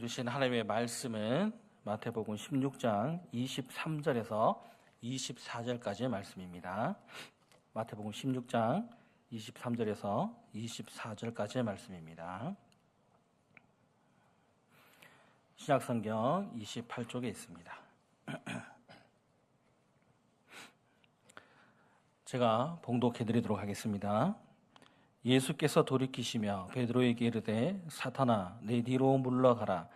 주신 하나님의 말씀은 마태복음 16장 23절에서 24절까지의 말씀입니다. 마태복음 16장 23절에서 24절까지의 말씀입니다. 신약성경 28쪽에 있습니다. 제가 봉독해 드리도록 하겠습니다. 예수께서 돌이키시며 베드로에게 이르되 사탄아 내 뒤로 물러가라.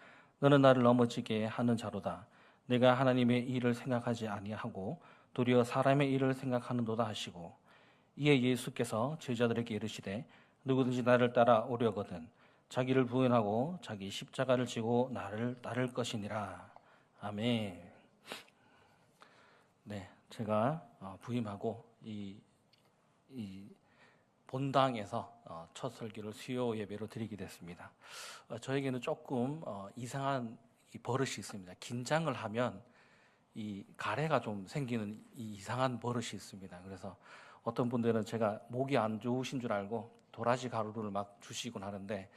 너는 나를 넘어지게 하는 자로다. 내가 하나님의 일을 생각하지 아니하고 도리어 사람의 일을 생각하는도다 하시고, 이에 예수께서 제자들에게 이르시되 누구든지 나를 따라오려거든 자기를 부인하고 자기 십자가를 지고 나를 따를 것이니라. 아멘. 네, 제가 부임하고 이 본당에서 첫 설교를 수요 예배로 드리게 됐습니다. 저에게는 조금 이상한 버릇이 있습니다. 긴장을 하면 이 가래가 좀 생기는 이 이상한 버릇이 있습니다. 그래서 어떤 분들은 제가 목이 안 좋으신 줄 알고 도라지 가루를 막 주시곤 하는데,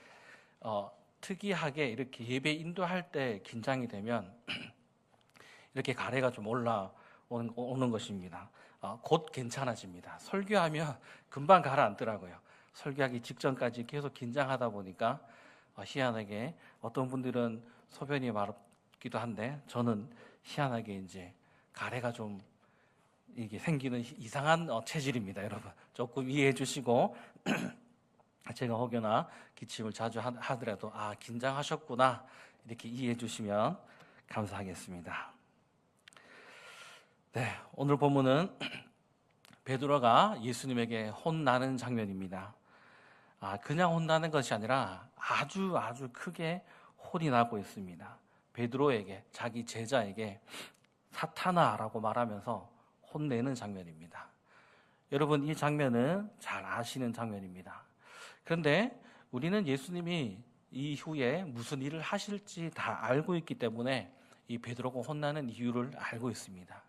특이하게 이렇게 예배 인도할 때 긴장이 되면 이렇게 가래가 좀 올라오는 것입니다. 곧 괜찮아집니다. 설교하면 금방 가라앉더라고요. 설교하기 직전까지 계속 긴장하다 보니까 희한하게 어떤 분들은 소변이 마렵기도 한데, 저는 희한하게 이제 가래가 좀 이게 생기는 이상한 체질입니다. 여러분 조금 이해해 주시고 제가 혹여나 기침을 자주 하더라도 긴장하셨구나 이렇게 이해해 주시면 감사하겠습니다. 네, 오늘 본문은 베드로가 예수님에게 혼나는 장면입니다. 그냥 혼나는 것이 아니라 아주 크게 혼이 나고 있습니다. 베드로에게, 자기 제자에게 사탄아라고 말하면서 혼내는 장면입니다. 여러분, 이 장면은 잘 아시는 장면입니다. 그런데 우리는 예수님이 이후에 무슨 일을 하실지 다 알고 있기 때문에 이 베드로가 혼나는 이유를 알고 있습니다.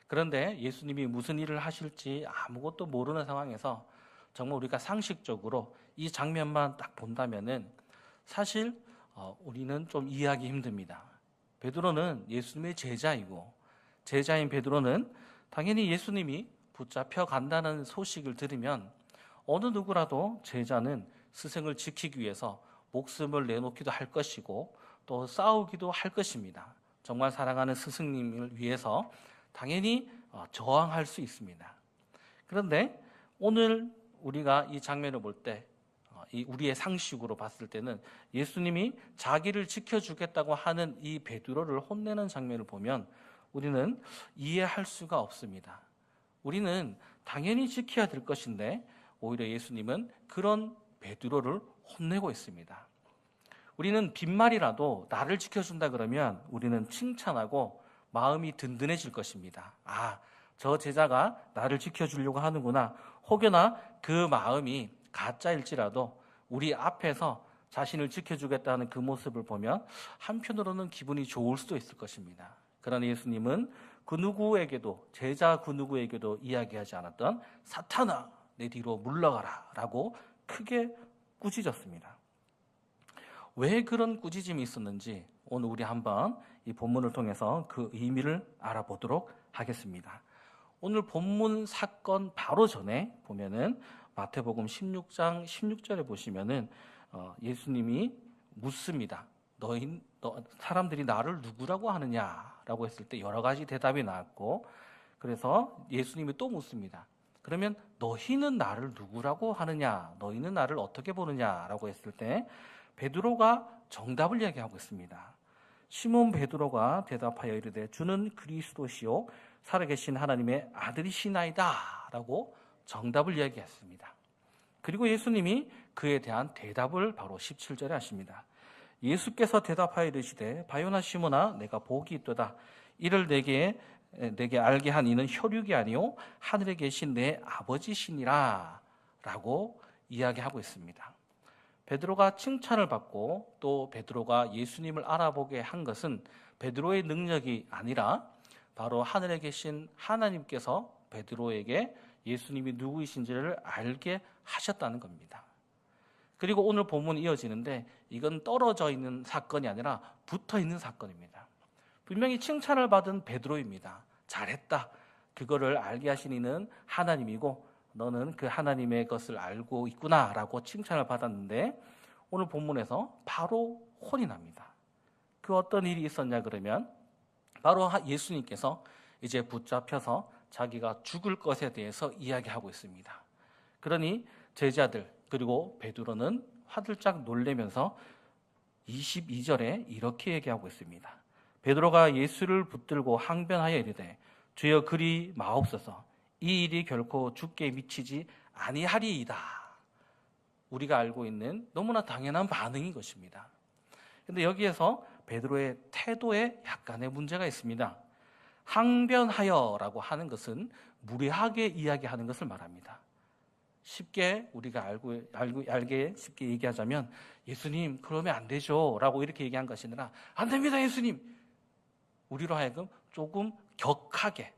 그런데 예수님이 무슨 일을 하실지 아무것도 모르는 상황에서 정말 우리가 상식적으로 이 장면만 딱 본다면은 사실 우리는 좀 이해하기 힘듭니다. 베드로는 예수님의 제자이고, 제자인 베드로는 당연히 예수님이 붙잡혀 간다는 소식을 들으면 어느 누구라도 제자는 스승을 지키기 위해서 목숨을 내놓기도 할 것이고 또 싸우기도 할 것입니다. 정말 사랑하는 스승님을 위해서 당연히 저항할 수 있습니다. 그런데 오늘 우리가 이 장면을 볼 때 우리의 상식으로 봤을 때는 예수님이 자기를 지켜주겠다고 하는 이 베드로를 혼내는 장면을 보면 우리는 이해할 수가 없습니다. 우리는 당연히 지켜야 될 것인데 오히려 예수님은 그런 베드로를 혼내고 있습니다. 우리는 빈말이라도 나를 지켜준다 그러면 우리는 칭찬하고 마음이 든든해질 것입니다. 저 제자가 나를 지켜주려고 하는구나. 혹여나 그 마음이 가짜일지라도 우리 앞에서 자신을 지켜주겠다는 그 모습을 보면 한편으로는 기분이 좋을 수도 있을 것입니다. 그러나 예수님은 그 누구에게도, 제자 그 누구에게도 이야기하지 않았던 사탄아 내 뒤로 물러가라 라고 크게 꾸짖었습니다. 왜 그런 꾸짖음이 있었는지 오늘 우리 한번 이 본문을 통해서 그 의미를 알아보도록 하겠습니다. 오늘 본문 사건 바로 전에 보면은 마태복음 16장 16절에 보시면은 예수님이 묻습니다. 사람들이 나를 누구라고 하느냐라고 했을 때 여러 가지 대답이 나왔고, 그래서 예수님이 또 묻습니다. 그러면 너희는 나를 누구라고 하느냐? 너희는 나를 어떻게 보느냐라고 했을 때 베드로가 정답을 이야기하고 있습니다. 시몬 베드로가 대답하여 이르되 주는 그리스도시요 살아계신 하나님의 아들이시나이다 라고 정답을 이야기했습니다. 그리고 예수님이 그에 대한 대답을 바로 17절에 하십니다. 예수께서 대답하여 이르시되 바요나 시몬아 내가 복이 있도다. 이를 내게 알게 한 이는 혈육이 아니요 하늘에 계신 내 아버지시니라 라고 이야기하고 있습니다. 베드로가 칭찬을 받고 또 베드로가 예수님을 알아보게 한 것은 베드로의 능력이 아니라 바로 하늘에 계신 하나님께서 베드로에게 예수님이 누구이신지를 알게 하셨다는 겁니다. 그리고 오늘 본문이 이어지는데 이건 떨어져 있는 사건이 아니라 붙어 있는 사건입니다. 분명히 칭찬을 받은 베드로입니다. 잘했다. 그거를 알게 하신 이는 하나님이고 너는 그 하나님의 것을 알고 있구나라고 칭찬을 받았는데 오늘 본문에서 바로 혼이 납니다. 그 어떤 일이 있었냐 그러면 바로 예수님께서 이제 붙잡혀서 자기가 죽을 것에 대해서 이야기하고 있습니다. 그러니 제자들 그리고 베드로는 화들짝 놀라면서 22절에 이렇게 얘기하고 있습니다. 베드로가 예수를 붙들고 항변하여 이르되 주여 그리 마옵소서 이 일이 결코 죽게 미치지 아니하리이다. 우리가 알고 있는 너무나 당연한 반응인 것입니다. 그런데 여기에서 베드로의 태도에 약간의 문제가 있습니다. 항변하여라고 하는 것은 무례하게 이야기하는 것을 말합니다. 쉽게 우리가 알게 쉽게 얘기하자면 예수님 그러면 안 되죠 라고 이렇게 얘기한 것이 아니라 안 됩니다 예수님. 우리로 하여금 조금 격하게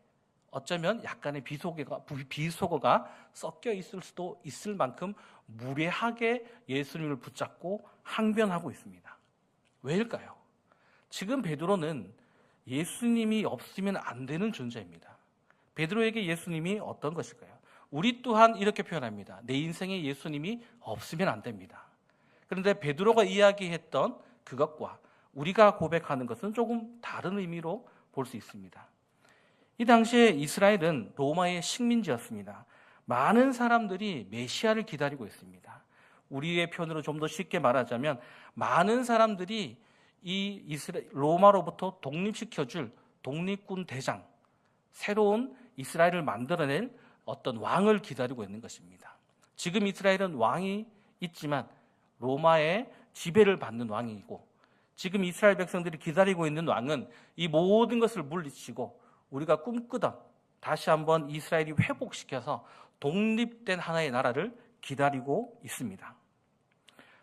어쩌면 약간의 비속어가 섞여 있을 수도 있을 만큼 무례하게 예수님을 붙잡고 항변하고 있습니다. 왜일까요? 지금 베드로는 예수님이 없으면 안 되는 존재입니다. 베드로에게 예수님이 어떤 것일까요? 우리 또한 이렇게 표현합니다. 내 인생에 예수님이 없으면 안 됩니다. 그런데 베드로가 이야기했던 그것과 우리가 고백하는 것은 조금 다른 의미로 볼 수 있습니다. 이 당시에 이스라엘은 로마의 식민지였습니다. 많은 사람들이 메시아를 기다리고 있습니다. 우리의 표현으로 좀 더 쉽게 말하자면 많은 사람들이 이 로마로부터 독립시켜줄 독립군 대장, 새로운 이스라엘을 만들어낼 어떤 왕을 기다리고 있는 것입니다. 지금 이스라엘은 왕이 있지만 로마의 지배를 받는 왕이고 지금 이스라엘 백성들이 기다리고 있는 왕은 이 모든 것을 물리치고 우리가 꿈꾸던 다시 한번 이스라엘이 회복시켜서 독립된 하나의 나라를 기다리고 있습니다.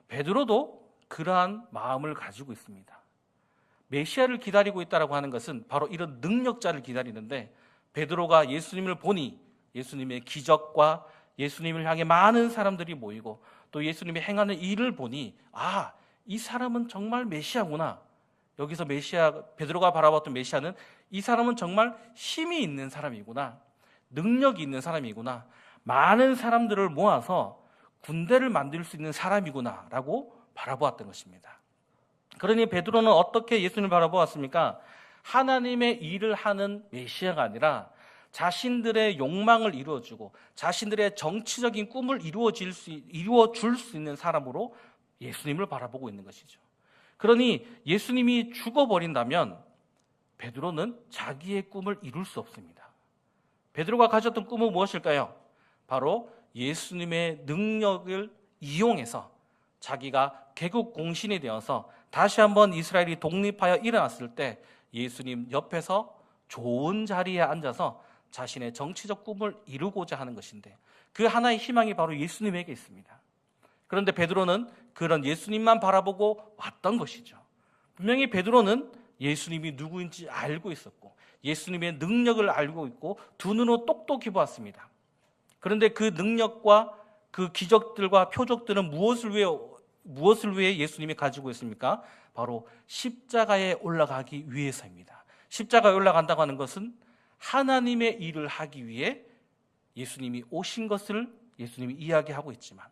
베드로도 그러한 마음을 가지고 있습니다. 메시아를 기다리고 있다고 하는 것은 바로 이런 능력자를 기다리는데 베드로가 예수님을 보니 예수님의 기적과 예수님을 향해 많은 사람들이 모이고 또 예수님이 행하는 일을 보니 아, 이 사람은 정말 메시아구나. 여기서 베드로가 바라봤던 메시아는 이 사람은 정말 힘이 있는 사람이구나. 능력이 있는 사람이구나. 많은 사람들을 모아서 군대를 만들 수 있는 사람이구나 라고 바라보았던 것입니다. 그러니 베드로는 어떻게 예수님을 바라보았습니까? 하나님의 일을 하는 메시아가 아니라 자신들의 욕망을 이루어주고 자신들의 정치적인 꿈을 이루어줄 수 있는 사람으로 예수님을 바라보고 있는 것이죠. 그러니 예수님이 죽어버린다면 베드로는 자기의 꿈을 이룰 수 없습니다. 베드로가 가졌던 꿈은 무엇일까요? 바로 예수님의 능력을 이용해서 자기가 개국 공신이 되어서 다시 한번 이스라엘이 독립하여 일어났을 때 예수님 옆에서 좋은 자리에 앉아서 자신의 정치적 꿈을 이루고자 하는 것인데 그 하나의 희망이 바로 예수님에게 있습니다. 그런데 베드로는 그런 예수님만 바라보고 왔던 것이죠. 분명히 베드로는 예수님이 누구인지 알고 있었고 예수님의 능력을 알고 있고 두 눈으로 똑똑히 보았습니다. 그런데 그 능력과 그 기적들과 표적들은 무엇을 위해 예수님이 가지고 있습니까? 바로 십자가에 올라가기 위해서입니다. 십자가에 올라간다고 하는 것은 하나님의 일을 하기 위해 예수님이 오신 것을 예수님이 이야기하고 있지만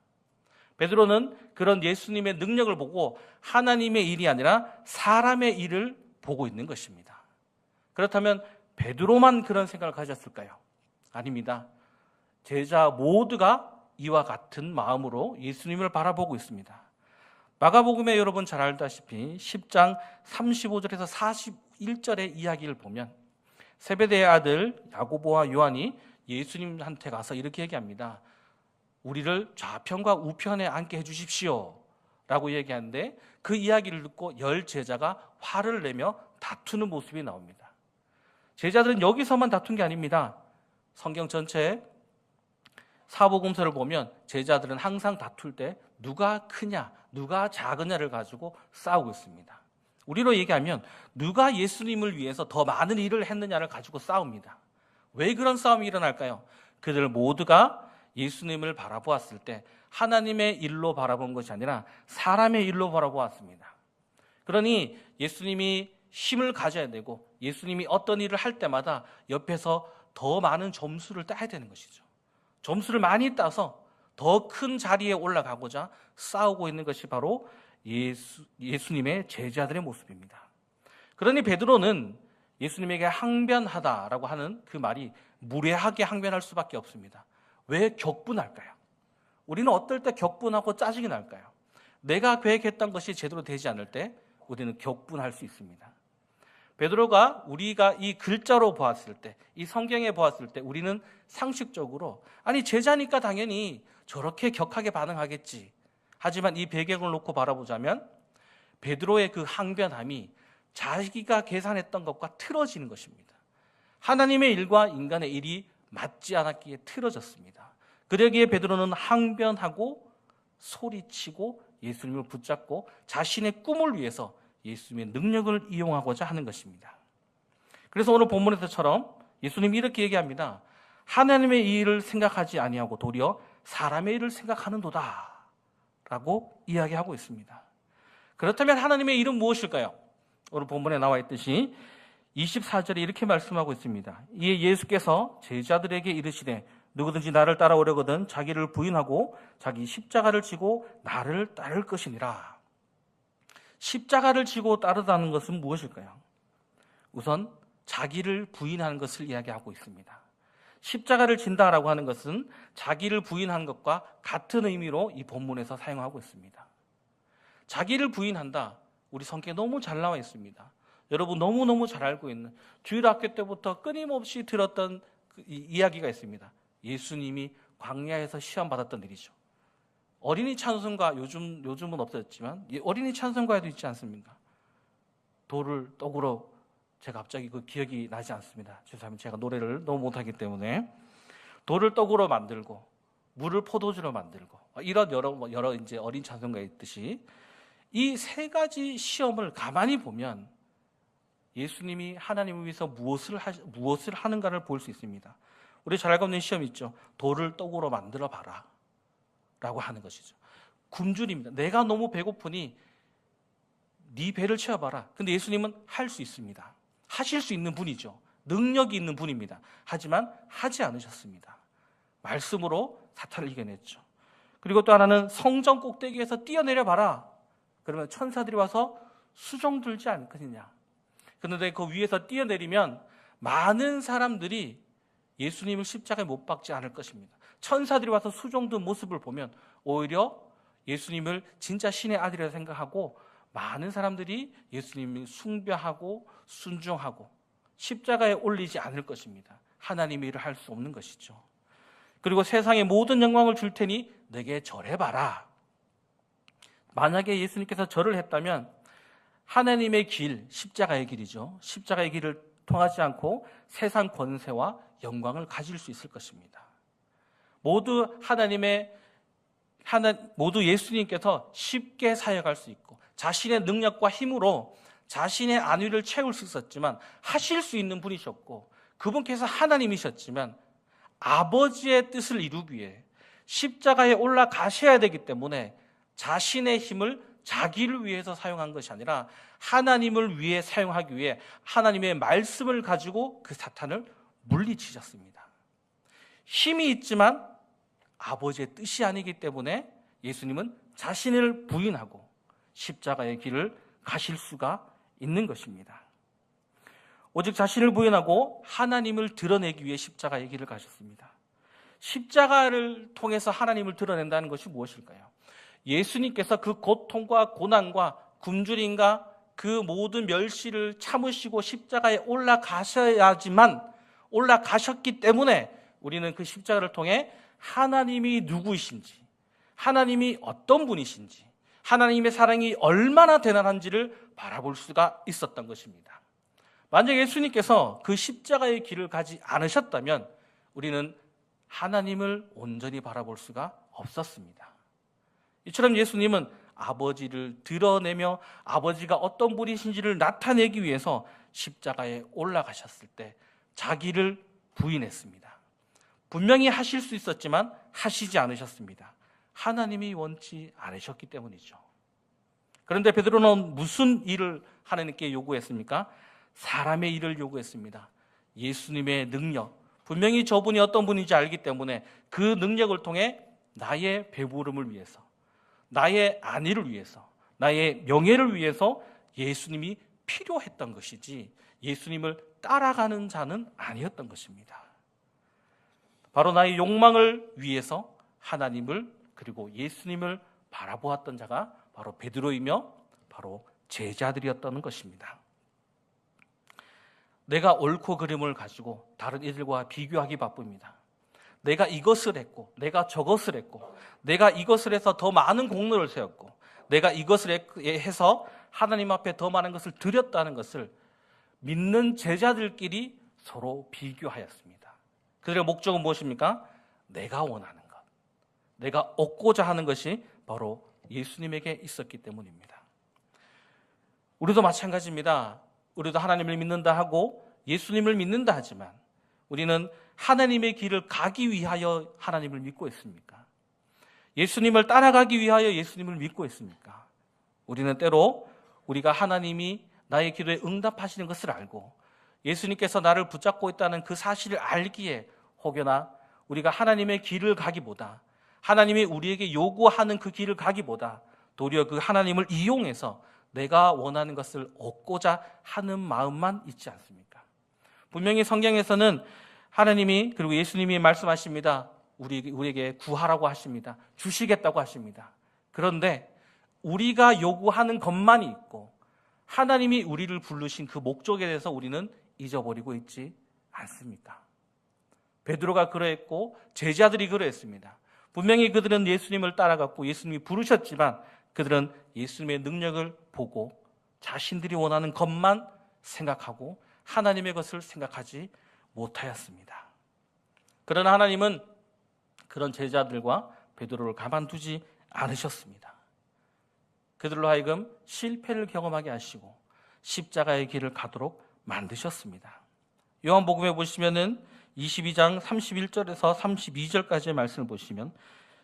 베드로는 그런 예수님의 능력을 보고 하나님의 일이 아니라 사람의 일을 보고 있는 것입니다. 그렇다면 베드로만 그런 생각을 가졌을까요? 아닙니다. 제자 모두가 이와 같은 마음으로 예수님을 바라보고 있습니다. 마가복음에 여러분 잘 알다시피 10장 35절에서 41절의 이야기를 보면 세베대의 아들 야고보와 요한이 예수님한테 가서 이렇게 얘기합니다. 우리를 좌편과 우편에 앉게 해주십시오 라고 얘기하는데 그 이야기를 듣고 10 제자가 화를 내며 다투는 모습이 나옵니다. 제자들은 여기서만 다툰 게 아닙니다. 성경 전체에 사복음서를 보면 제자들은 항상 다툴 때 누가 크냐 누가 작으냐를 가지고 싸우고 있습니다. 우리로 얘기하면 누가 예수님을 위해서 더 많은 일을 했느냐를 가지고 싸웁니다. 왜 그런 싸움이 일어날까요? 그들 모두가 예수님을 바라보았을 때 하나님의 일로 바라본 것이 아니라 사람의 일로 바라보았습니다. 그러니 예수님이 힘을 가져야 되고 예수님이 어떤 일을 할 때마다 옆에서 더 많은 점수를 따야 되는 것이죠. 점수를 많이 따서 더 큰 자리에 올라가고자 싸우고 있는 것이 바로 예수님의 제자들의 모습입니다. 그러니 베드로는 예수님에게 항변하다라고 하는 그 말이 무례하게 항변할 수밖에 없습니다. 왜 격분할까요? 우리는 어떨 때 격분하고 짜증이 날까요? 내가 계획했던 것이 제대로 되지 않을 때 우리는 격분할 수 있습니다. 베드로가 우리가 이 글자로 보았을 때, 이 성경에 보았을 때 우리는 상식적으로 아니 제자니까 당연히 저렇게 격하게 반응하겠지. 하지만 이 배경을 놓고 바라보자면 베드로의 그 항변함이 자기가 계산했던 것과 틀어지는 것입니다. 하나님의 일과 인간의 일이 맞지 않았기에 틀어졌습니다. 그러기에 베드로는 항변하고 소리치고 예수님을 붙잡고 자신의 꿈을 위해서 예수님의 능력을 이용하고자 하는 것입니다. 그래서 오늘 본문에서처럼 예수님이 이렇게 얘기합니다. 하나님의 일을 생각하지 아니하고 도리어 사람의 일을 생각하는도다 라고 이야기하고 있습니다. 그렇다면 하나님의 일은 무엇일까요? 오늘 본문에 나와 있듯이 24절에 이렇게 말씀하고 있습니다. 이에 예수께서 제자들에게 이르시되 누구든지 나를 따라오려거든 자기를 부인하고 자기 십자가를 지고 나를 따를 것이니라. 십자가를 지고 따르다는 것은 무엇일까요? 우선 자기를 부인하는 것을 이야기하고 있습니다. 십자가를 진다라고 하는 것은 자기를 부인한 것과 같은 의미로 이 본문에서 사용하고 있습니다. 자기를 부인한다. 우리 성경에 너무 잘 나와 있습니다. 여러분 너무너무 잘 알고 있는 주일학교 때부터 끊임없이 들었던 이야기가 있습니다. 예수님이 광야에서 시험 받았던 일이죠. 어린이 찬송가 요즘은 없어졌지만 어린이 찬송가에도 있지 않습니까? 돌을 떡으로 제가 갑자기 그 기억이 나지 않습니다. 죄송합니다. 제가 노래를 너무 못하기 때문에 돌을 떡으로 만들고 물을 포도주로 만들고 이런 여러 이제 어린 찬송가에 있듯이 이 세 가지 시험을 가만히 보면 예수님이 하나님을 위해서 무엇을 하는가를 볼 수 있습니다. 우리 잘 알고 있는 시험이 있죠. 돌을 떡으로 만들어 봐라 라고 하는 것이죠. 굶주립니다. 내가 너무 배고프니 네 배를 채워봐라. 근데 예수님은 할 수 있습니다. 하실 수 있는 분이죠. 능력이 있는 분입니다. 하지만 하지 않으셨습니다. 말씀으로 사탄을 이겨냈죠. 그리고 또 하나는 성전 꼭대기에서 뛰어내려 봐라. 그러면 천사들이 와서 수종 들지 않겠느냐. 그런데 그 위에서 뛰어내리면 많은 사람들이 예수님을 십자가에 못 박지 않을 것입니다. 천사들이 와서 수종든 모습을 보면 오히려 예수님을 진짜 신의 아들이라 생각하고 많은 사람들이 예수님을 숭배하고 순종하고 십자가에 올리지 않을 것입니다. 하나님의 일을 할 수 없는 것이죠. 그리고 세상의 모든 영광을 줄 테니 내게 절해봐라. 만약에 예수님께서 절을 했다면 하나님의 길, 십자가의 길이죠. 십자가의 길을 통하지 않고 세상 권세와 영광을 가질 수 있을 것입니다. 모두 예수님께서 쉽게 사역할 수 있고 자신의 능력과 힘으로 자신의 안위를 채울 수 있었지만 하실 수 있는 분이셨고 그분께서 하나님이셨지만 아버지의 뜻을 이루기 위해 십자가에 올라가셔야 되기 때문에 자신의 힘을 자기를 위해서 사용한 것이 아니라 하나님을 위해 사용하기 위해 하나님의 말씀을 가지고 그 사탄을 물리치셨습니다. 힘이 있지만 아버지의 뜻이 아니기 때문에 예수님은 자신을 부인하고 십자가의 길을 가실 수가 있는 것입니다. 오직 자신을 부인하고 하나님을 드러내기 위해 십자가의 길을 가셨습니다. 십자가를 통해서 하나님을 드러낸다는 것이 무엇일까요? 예수님께서 그 고통과 고난과 굶주림과 그 모든 멸시를 참으시고 십자가에 올라가셨기 때문에 우리는 그 십자가를 통해 하나님이 누구이신지, 하나님이 어떤 분이신지, 하나님의 사랑이 얼마나 대단한지를 바라볼 수가 있었던 것입니다. 만약 예수님께서 그 십자가의 길을 가지 않으셨다면 우리는 하나님을 온전히 바라볼 수가 없었습니다. 이처럼 예수님은 아버지를 드러내며 아버지가 어떤 분이신지를 나타내기 위해서 십자가에 올라가셨을 때 자기를 부인했습니다. 분명히 하실 수 있었지만 하시지 않으셨습니다. 하나님이 원치 않으셨기 때문이죠. 그런데 베드로는 무슨 일을 하나님께 요구했습니까? 사람의 일을 요구했습니다. 예수님의 능력, 분명히 저분이 어떤 분인지 알기 때문에 그 능력을 통해 나의 배부름을 위해서, 나의 안위를 위해서, 나의 명예를 위해서 예수님이 필요했던 것이지 예수님을 따라가는 자는 아니었던 것입니다. 바로 나의 욕망을 위해서 하나님을 그리고 예수님을 바라보았던 자가 바로 베드로이며 바로 제자들이었던 것입니다. 내가 옳고 그름을 가지고 다른 이들과 비교하기 바쁩니다. 내가 이것을 했고 내가 저것을 했고 내가 이것을 해서 더 많은 공로를 세웠고 내가 이것을 해서 하나님 앞에 더 많은 것을 드렸다는 것을 믿는 제자들끼리 서로 비교하였습니다. 그들의 목적은 무엇입니까? 내가 원하는 것, 내가 얻고자 하는 것이 바로 예수님에게 있었기 때문입니다. 우리도 마찬가지입니다. 우리도 하나님을 믿는다 하고 예수님을 믿는다 하지만 우리는 하나님의 길을 가기 위하여 하나님을 믿고 있습니까? 예수님을 따라가기 위하여 예수님을 믿고 있습니까? 우리는 때로 우리가 하나님이 나의 기도에 응답하시는 것을 알고 예수님께서 나를 붙잡고 있다는 그 사실을 알기에 혹여나 우리가 하나님의 길을 가기보다 하나님이 우리에게 요구하는 그 길을 가기보다 도리어 그 하나님을 이용해서 내가 원하는 것을 얻고자 하는 마음만 있지 않습니까? 분명히 성경에서는 하나님이 그리고 예수님이 말씀하십니다. 우리에게 구하라고 하십니다. 주시겠다고 하십니다. 그런데 우리가 요구하는 것만이 있고 하나님이 우리를 부르신 그 목적에 대해서 우리는 잊어버리고 있지 않습니까? 베드로가 그러했고 제자들이 그러했습니다. 분명히 그들은 예수님을 따라갔고 예수님이 부르셨지만 그들은 예수님의 능력을 보고 자신들이 원하는 것만 생각하고 하나님의 것을 생각하지 못하였습니다. 그러나 하나님은 그런 제자들과 베드로를 가만두지 않으셨습니다. 그들로 하여금 실패를 경험하게 하시고 십자가의 길을 가도록 만드셨습니다. 요한복음에 보시면은 22장 31절에서 32절까지의 말씀을 보시면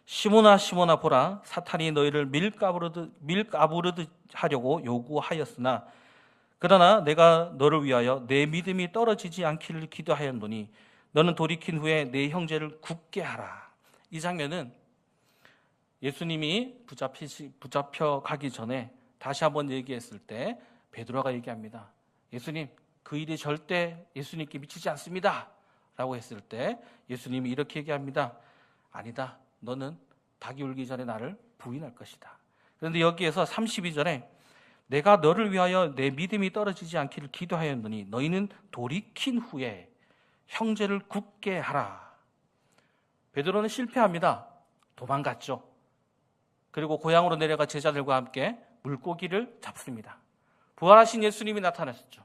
시몬아 시몬아 보라 사탄이 너희를 밀가부르듯 하려고 요구하였으나 그러나 내가 너를 위하여 내 믿음이 떨어지지 않기를 기도하였노니 너는 돌이킨 후에 내 형제를 굳게 하라. 이 장면은 예수님이 붙잡혀 가기 전에 다시 한번 얘기했을 때 베드로가 얘기합니다. 예수님, 그 일이 절대 예수님께 미치지 않습니다. 라고 했을 때 예수님이 이렇게 얘기합니다. 아니다. 너는 닭이 울기 전에 나를 부인할 것이다. 그런데 여기에서 32절에 내가 너를 위하여 내 믿음이 떨어지지 않기를 기도하였노니 너희는 돌이킨 후에 형제를 굳게 하라. 베드로는 실패합니다. 도망갔죠. 그리고 고향으로 내려가 제자들과 함께 물고기를 잡습니다. 부활하신 예수님이 나타나셨죠.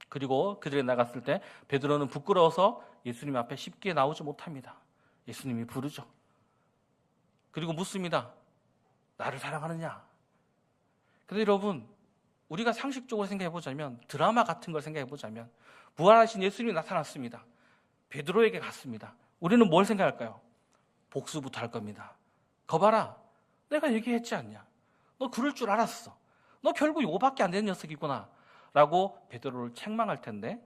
그리고 그들이 나갔을 때 베드로는 부끄러워서 예수님 앞에 쉽게 나오지 못합니다. 예수님이 부르죠. 그리고 묻습니다. 나를 사랑하느냐? 그런데 여러분, 우리가 상식적으로 생각해 보자면 드라마 같은 걸 생각해 보자면 부활하신 예수님이 나타났습니다. 베드로에게 갔습니다. 우리는 뭘 생각할까요? 복수부터 할 겁니다. 거봐라, 내가 얘기했지 않냐? 너 그럴 줄 알았어. 너 결국 요거밖에 안 되는 녀석이구나 라고 베드로를 책망할 텐데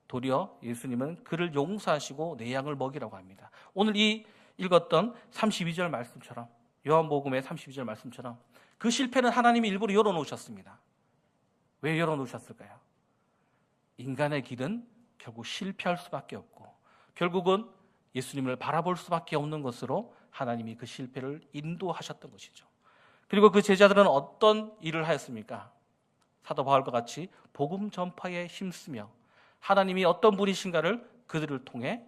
도리어 예수님은 그를 용서하시고 내 양을 먹이라고 합니다. 오늘 이 읽었던 32절 말씀처럼 요한복음의 32절 말씀처럼 그 실패는 하나님이 일부러 열어놓으셨습니다. 왜 열어놓으셨을까요? 인간의 길은 결국 실패할 수밖에 없고 결국은 예수님을 바라볼 수밖에 없는 것으로 하나님이 그 실패를 인도하셨던 것이죠. 그리고 그 제자들은 어떤 일을 하였습니까? 사도 바울과 같이 복음 전파에 힘쓰며 하나님이 어떤 분이신가를 그들을 통해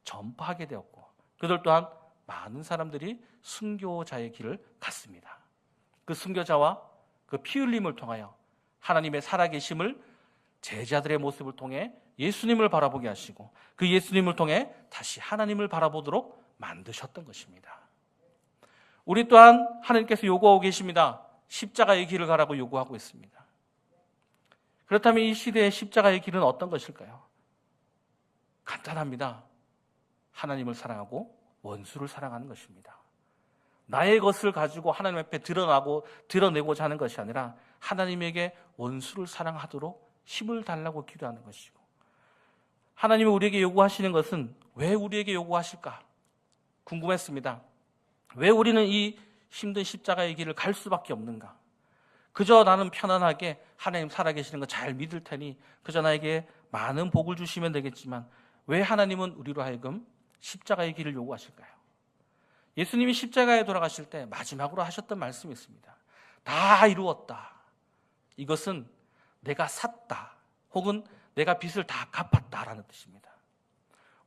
전파하게 되었고 그들 또한 많은 사람들이 순교자의 길을 갔습니다. 그 순교자와 그 피 흘림을 통하여 하나님의 살아계심을 제자들의 모습을 통해 예수님을 바라보게 하시고 그 예수님을 통해 다시 하나님을 바라보도록 만드셨던 것입니다. 우리 또한 하나님께서 요구하고 계십니다. 십자가의 길을 가라고 요구하고 있습니다. 그렇다면 이 시대의 십자가의 길은 어떤 것일까요? 간단합니다. 하나님을 사랑하고 원수를 사랑하는 것입니다. 나의 것을 가지고 하나님 앞에 드러내고자 하는 것이 아니라 하나님에게 원수를 사랑하도록 힘을 달라고 기도하는 것이고, 하나님이 우리에게 요구하시는 것은 왜 우리에게 요구하실까 궁금했습니다. 왜 우리는 이 힘든 십자가의 길을 갈 수밖에 없는가? 그저 나는 편안하게 하나님 살아계시는 거 잘 믿을 테니 그저 나에게 많은 복을 주시면 되겠지만 왜 하나님은 우리로 하여금 십자가의 길을 요구하실까요? 예수님이 십자가에 돌아가실 때 마지막으로 하셨던 말씀이 있습니다. 다 이루었다. 이것은 내가 샀다. 혹은 내가 빚을 다 갚았다라는 뜻입니다.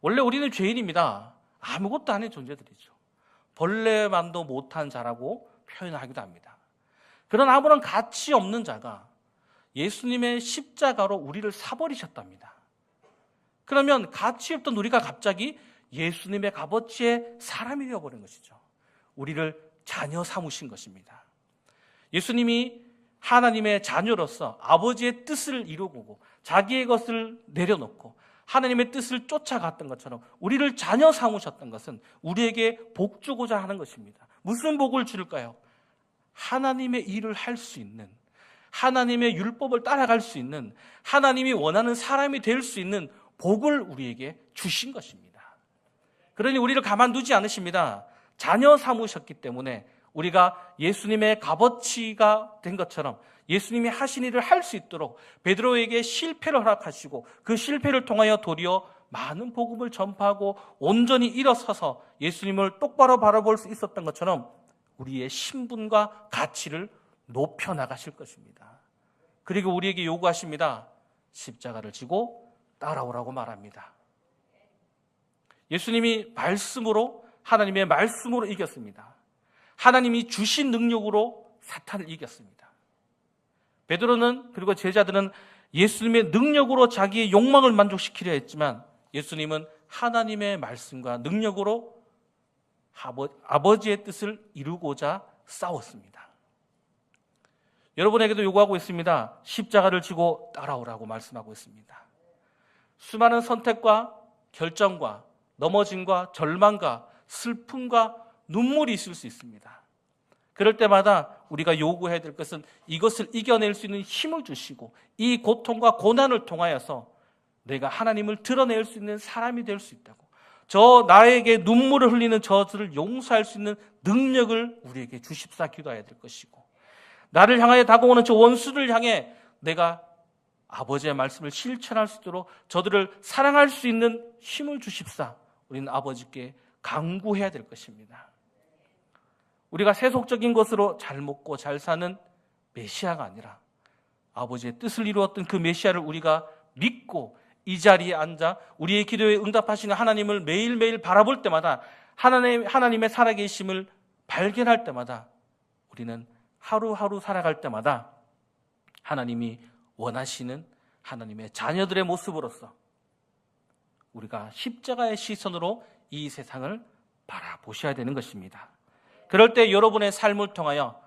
원래 우리는 죄인입니다. 아무것도 아닌 존재들이죠. 벌레만도 못한 자라고 표현하기도 합니다. 그런 아무런 가치 없는 자가 예수님의 십자가로 우리를 사버리셨답니다. 그러면 가치 없던 우리가 갑자기 예수님의 값어치의 사람이 되어버린 것이죠. 우리를 자녀 삼으신 것입니다. 예수님이 하나님의 자녀로서 아버지의 뜻을 이루고 자기의 것을 내려놓고 하나님의 뜻을 쫓아갔던 것처럼 우리를 자녀 삼으셨던 것은 우리에게 복 주고자 하는 것입니다. 무슨 복을 줄까요? 하나님의 일을 할 수 있는, 하나님의 율법을 따라갈 수 있는, 하나님이 원하는 사람이 될 수 있는 복을 우리에게 주신 것입니다. 그러니 우리를 가만두지 않으십니다. 자녀 삼으셨기 때문에 우리가 예수님의 값어치가 된 것처럼 예수님이 하신 일을 할 수 있도록 베드로에게 실패를 허락하시고 그 실패를 통하여 도리어 많은 복음을 전파하고 온전히 일어서서 예수님을 똑바로 바라볼 수 있었던 것처럼 우리의 신분과 가치를 높여나가실 것입니다. 그리고 우리에게 요구하십니다. 십자가를 지고 따라오라고 말합니다. 예수님이 말씀으로, 하나님의 말씀으로 이겼습니다. 하나님이 주신 능력으로 사탄을 이겼습니다. 베드로는, 그리고 제자들은 예수님의 능력으로 자기의 욕망을 만족시키려 했지만 예수님은 하나님의 말씀과 능력으로 아버지의 뜻을 이루고자 싸웠습니다. 여러분에게도 요구하고 있습니다. 십자가를 지고 따라오라고 말씀하고 있습니다. 수많은 선택과 결정과 넘어짐과 절망과 슬픔과 눈물이 있을 수 있습니다. 그럴 때마다 우리가 요구해야 될 것은 이것을 이겨낼 수 있는 힘을 주시고 이 고통과 고난을 통하여서 내가 하나님을 드러낼 수 있는 사람이 될 수 있다고, 저 나에게 눈물을 흘리는 저들을 용서할 수 있는 능력을 우리에게 주십사 기도해야 될 것이고, 나를 향하여 다가오는 저 원수를 향해 내가 아버지의 말씀을 실천할 수 있도록 저들을 사랑할 수 있는 힘을 주십사 우리는 아버지께 간구해야 될 것입니다. 우리가 세속적인 것으로 잘 먹고 잘 사는 메시아가 아니라 아버지의 뜻을 이루었던 그 메시아를 우리가 믿고 이 자리에 앉아 우리의 기도에 응답하시는 하나님을 매일매일 바라볼 때마다 하나님의 살아계심을 발견할 때마다 우리는 하루하루 살아갈 때마다 하나님이 원하시는 하나님의 자녀들의 모습으로서 우리가 십자가의 시선으로 이 세상을 바라보셔야 되는 것입니다. 그럴 때 여러분의 삶을 통하여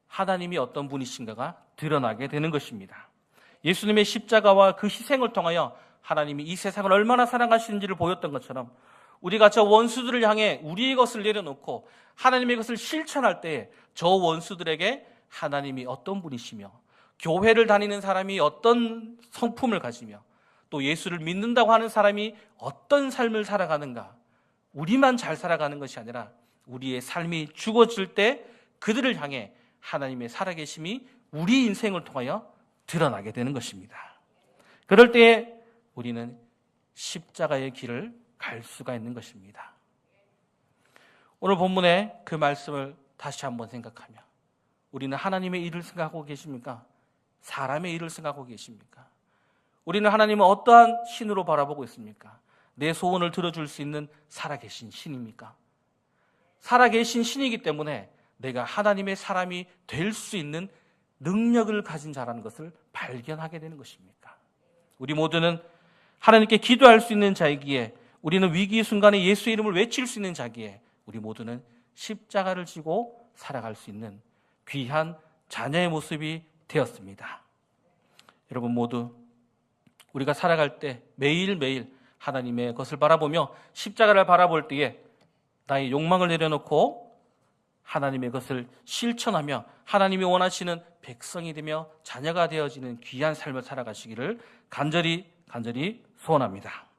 하나님이 어떤 분이신가가 드러나게 되는 것입니다. 예수님의 십자가와 그 희생을 통하여 하나님이 이 세상을 얼마나 사랑하시는지를 보였던 것처럼 우리가 저 원수들을 향해 우리의 것을 내려놓고 하나님의 것을 실천할 때 저 원수들에게 하나님이 어떤 분이시며 교회를 다니는 사람이 어떤 성품을 가지며 또 예수를 믿는다고 하는 사람이 어떤 삶을 살아가는가, 우리만 잘 살아가는 것이 아니라 우리의 삶이 죽어질 때 그들을 향해 하나님의 살아계심이 우리 인생을 통하여 드러나게 되는 것입니다. 그럴 때에 우리는 십자가의 길을 갈 수가 있는 것입니다. 오늘 본문의 그 말씀을 다시 한번 생각하며 우리는 하나님의 일을 생각하고 계십니까? 사람의 일을 생각하고 계십니까? 우리는 하나님을 어떠한 신으로 바라보고 있습니까? 내 소원을 들어줄 수 있는 살아계신 신입니까? 살아계신 신이기 때문에 내가 하나님의 사람이 될 수 있는 능력을 가진 자라는 것을 발견하게 되는 것입니까? 우리 모두는 하나님께 기도할 수 있는 자이기에, 우리는 위기 순간에 예수의 이름을 외칠 수 있는 자기에 우리 모두는 십자가를 지고 살아갈 수 있는 귀한 자녀의 모습이 되었습니다. 여러분 모두 우리가 살아갈 때 매일매일 하나님의 것을 바라보며 십자가를 바라볼 때에 나의 욕망을 내려놓고 하나님의 것을 실천하며 하나님이 원하시는 백성이 되며 자녀가 되어지는 귀한 삶을 살아가시기를 간절히 소원합니다.